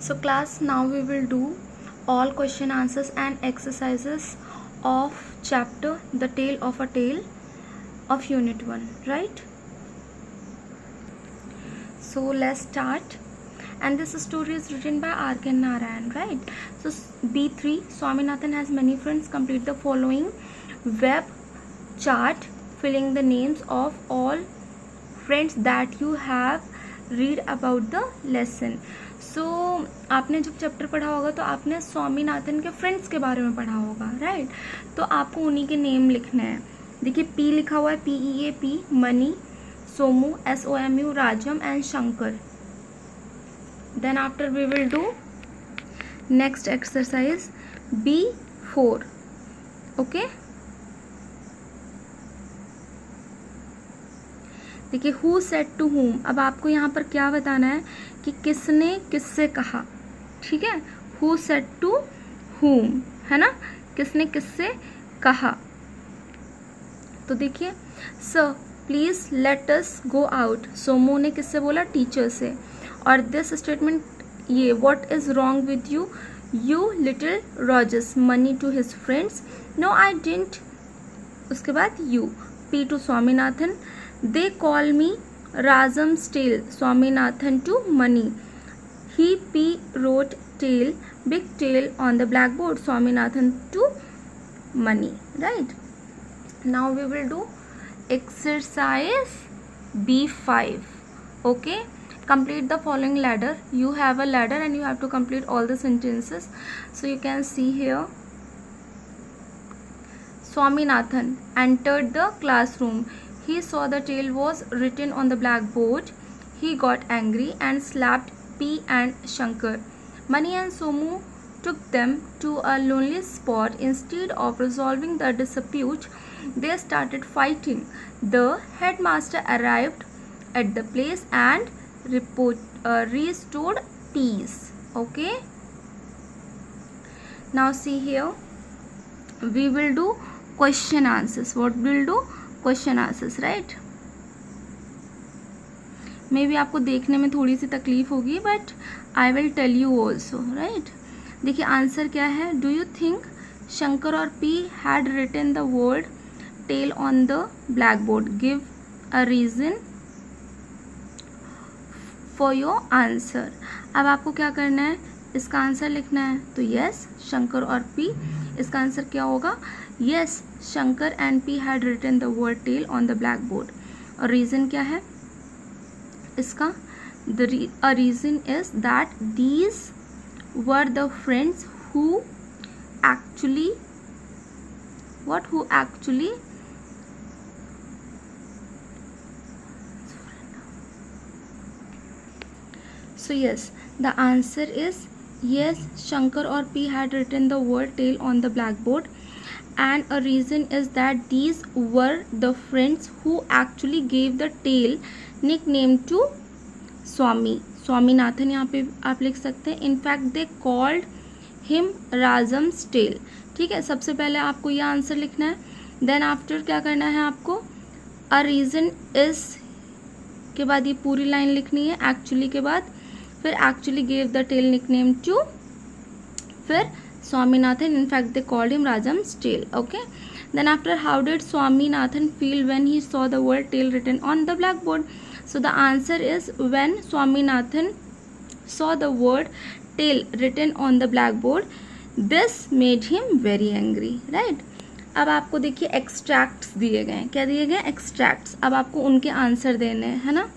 So class, now we will do all question answers and exercises of chapter The Tale of a Tale of Unit 1, right? So let's start. And this story is written by R.K. Narayan, right? So B3, Swaminathan has many friends. Complete the following web chart filling the names of all friends that you have read about the lesson. सो आपने जब chapter पढ़ा होगा तो आपने स्वामीनाथन के friends के बारे में पढ़ा होगा, राइट? तो आपको उन्हीं के नेम लिखने हैं. देखिए पी लिखा हुआ है, PEAP, Mani, Somu, SOMU, Rajam and Shankar. Then after we will do next exercise B4. Okay, देखिए हु सेड टू हुम. अब आपको यहाँ पर क्या बताना है कि किसने किससे कहा, ठीक है? हु सेड टू हुम, है ना? किसने किससे कहा. तो देखिए sir please let us go out. Somu ने किससे बोला? टीचर से. और दिस स्टेटमेंट, ये what is wrong with you, you little Rogers. Mani to his friends, no I didn't. उसके बाद you. Pea to Swaminathan, they call me Razam's tale. Swaminathan to Mani. P wrote tale, big tale on the blackboard. Swaminathan to Mani, right? Now we will do exercise B5. Okay, complete the following ladder. You have a ladder and you have to complete all the sentences. So you can see here, Swaminathan entered the classroom. He saw the tale was written on the blackboard. He got angry and slapped P and Shankar. Mani and Somu took them to a lonely spot. Instead of resolving the dispute, they started fighting. The headmaster arrived at the place and restored peace. Okay. Now see here, we will do question answers. What will do? Question answers, right? May be आपको देखने में थोड़ी सी तकलीफ होगी, but I will tell you also, right? देखिए answer क्या है. डू यू थिंक शंकर और Pea had written the word tail on the blackboard? Give a reason for your answer. अब आपको क्या करना है, इसका आंसर लिखना है. तो यस, शंकर और पी. इसका आंसर क्या होगा? Yes, Shankar and Pea had written the word tail on the blackboard. और रीज़न क्या है इसका? A reason is that these were the friends who actually so yes, the answer is yes, Shankar or P had written the word tail on the blackboard, and a reason is that these were the friends who actually gave the tail nickname to Swaminathan. यहाँ पे आप लिख सकते हैं. in fact they called him Razam's tale. ठीक है, सबसे पहले आपको यह आंसर लिखना है. देन आफ्टर क्या करना है आपको? a reason is के बाद ये पूरी लाइन लिखनी है. एक्चुअली के बाद फिर actually gave the tail nickname to, फिर Swaminathan. in fact they called him Razam's tale. Okay, then after, how did Swaminathan feel when he saw the word tale written on the blackboard? So the answer is, when Swaminathan saw the word tale written on the blackboard, this made him very angry, right? अब आपको देखिए extracts दिए गए हैं. क्या दिए गए? Extracts. अब आपको उनके आंसर देने हैं, है ना?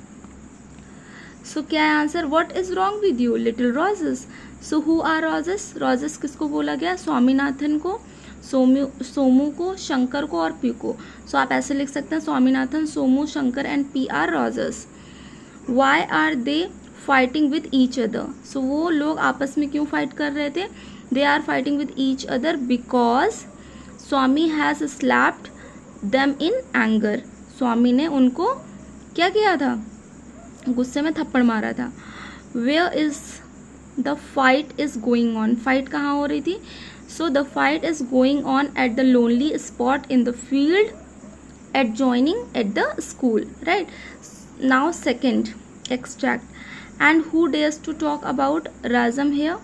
सो क्या है answer? What is wrong with you, little roses. So who are roses? Roses किसको बोला गया? स्वामीनाथन को, सोमू को, शंकर को और पी को. सो आप ऐसे लिख सकते हैं, Swaminathan, Somu, Shankar and P R roses. Why are they fighting with each other? So वो लोग आपस में क्यों फाइट कर रहे थे? They are fighting with each other because Swami has slapped them in anger. Swami ने उनको क्या किया था? गुस्से में थप्पड़ मारा था. Where is the fight is going on? Fight कहाँ हो रही थी? So the fight is going on at the lonely spot in the field adjoining at the school, right? Now second extract, and who dares to talk about Razam here?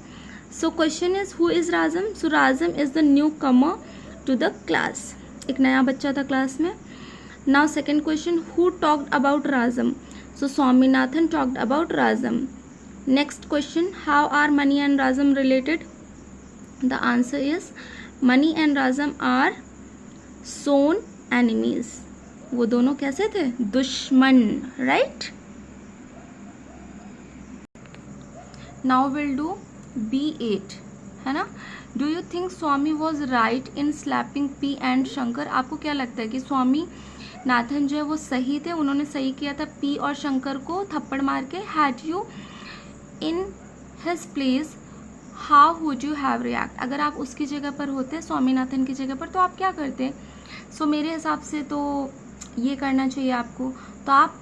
So question is, who is Razam? So Razam is the newcomer to the class. एक नया बच्चा था class में. Now second question, who talked about Razam? So Swaminathan talked about Razam. Next question, how are Mani and Razam related? The answer is Mani and Razam are sworn enemies. वो दोनों कैसे थे? दुश्मन, right? Now we'll do B8, है ना? Do you think Swami was right in slapping P and Shankar? आपको क्या लगता है कि स्वामी नाथन जो है वो सही थे, उन्होंने सही किया था P और शंकर को थप्पड़ मार के? Had you in his place, how would you have react? अगर आप उसकी जगह पर होते, स्वामीनाथन की जगह पर, तो आप क्या करते? सो मेरे हिसाब से तो ये करना चाहिए आपको. तो आप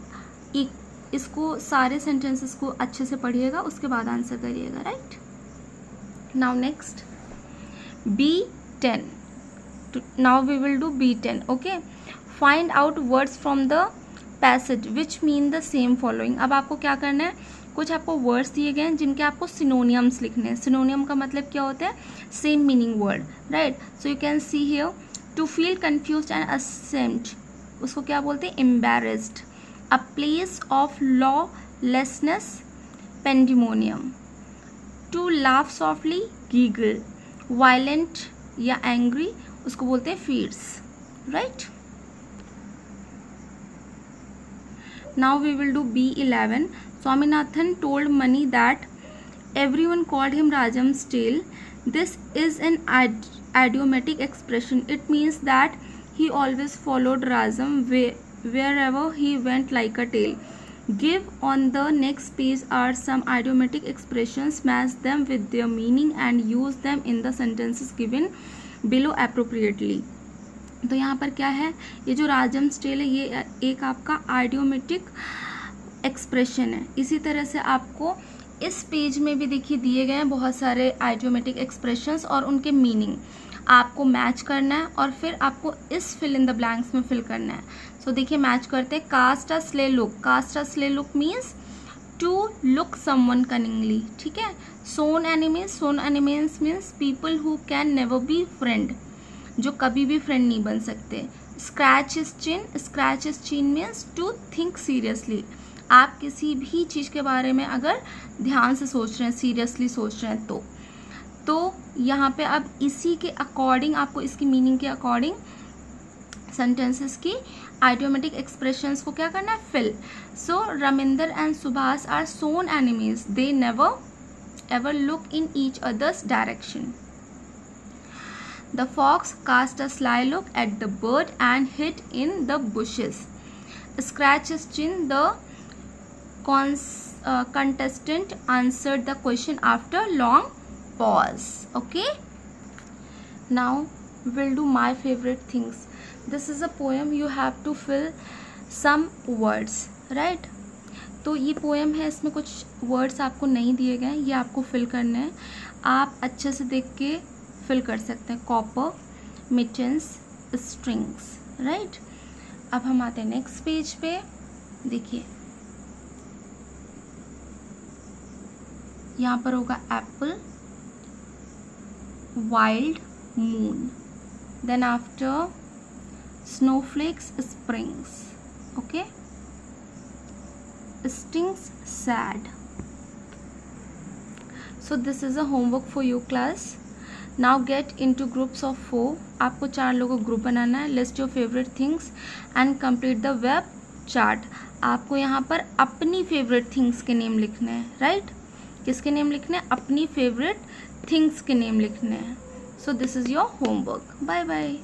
इसको सारे सेंटेंसेस को अच्छे से पढ़िएगा, उसके बाद आंसर करिएगा, right? Now next B10. Now we will do B10. Okay, find out words from the passage which mean the same following. अब आपको क्या करना है, कुछ आपको वर्ड्स दिए गए हैं जिनके आपको सिनोनियम्स लिखने हैं. सिनोनियम का मतलब क्या होता है? Same meaning word, right? So you can see here, to feel confused and ashamed, उसको क्या बोलते हैं? Embarrassed. A place of lawlessness, pandemonium. To laugh softly, giggle. Violent या एंग्री, उसको बोलते हैं fierce, right? Now we will do B11. Swaminathan told Mani that everyone called him Rajam's tail. This is an idiomatic expression. It means that he always followed Rajam wherever he went like a tail. Give on the next page are some idiomatic expressions. Match them with their meaning and use them in the sentences given below appropriately. तो यहाँ पर क्या है, ये जो राजम्स tell है ये एक आपका आइडियोमेटिक एक्सप्रेशन है. इसी तरह से आपको इस पेज में भी देखिए दिए गए हैं बहुत सारे आइडियोमेटिक एक्सप्रेशंस और उनके मीनिंग आपको मैच करना है और फिर आपको इस फिल इन द ब्लैंक्स में फिल करना है. सो देखिए मैच करते हैं. Cast a sly look. Cast a sly look means to look someone cunningly, ठीक है? Sworn enemies. Sworn enemies means people who can never be friend, जो कभी भी फ्रेंड नहीं बन सकते. Scratch is chin. Scratch is chin means to think seriously. आप किसी भी चीज़ के बारे में अगर ध्यान से सोच रहे हैं, सीरियसली सोच रहे हैं तो यहाँ पे अब इसी के अकॉर्डिंग आपको इसकी मीनिंग के अकॉर्डिंग सेंटेंसेस की आइडियोमेटिक एक्सप्रेशंस को क्या करना है? Fill. So Raminder and Subhash are sworn enemies. They never ever look in each others direction. The fox cast a sly look at the bird and hid in the bushes. Scratch his chin. The contestant answered the question after long pause. Okay, now we'll do my favorite things. This is a poem. You have to fill some words, right? तो ये poem है, इसमें कुछ words आपको नहीं दिए गए, ये आपको फिल करने हैं. आप अच्छे से देख के फिल कर सकते हैं. Copper, mittens, strings, right? अब हम आते हैं नेक्स्ट पेज पे. देखिए यहाँ पर होगा apple, wild, moon. Then after snowflakes, springs. Okay, stings, sad. So this is a homework for you class. Now get into groups of 4. आपको 4 लोगों को ग्रुप बनाना है. List your favourite things and complete the web chart. आपको यहाँ पर अपनी favourite things के नेम लिखने हैं, राइट? किसके नेम लिखने हैं? अपनी फेवरेट थिंग्स के नेम लिखने हैं. So this is your homework. Bye bye.